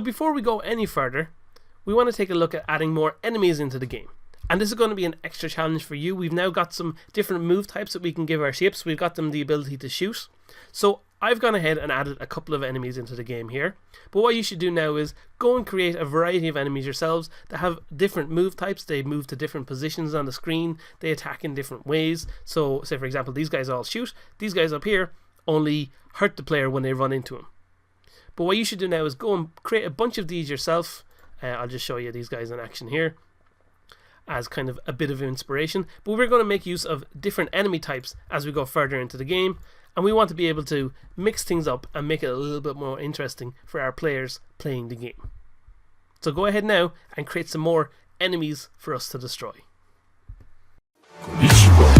So before we go any further, we want to take a look at adding more enemies into the game. And this is going to be an extra challenge for you. We've now got some different move types that we can give our ships. We've got them the ability to shoot. So I've gone ahead and added a couple of enemies into the game here. But what you should do now is go and create a variety of enemies yourselves that have different move types. They move to different positions on the screen. They attack in different ways. So say for example, these guys all shoot. These guys up here only hurt the player when they run into them. But what you should do now is go and create a bunch of these yourself. I'll just show you these guys in action here as kind of a bit of inspiration. But we're going to make use of different enemy types as we go further into the game, and we want to be able to mix things up and make it a little bit more interesting for our players playing the game. So go ahead now and create some more enemies for us to destroy. Konnichiwa.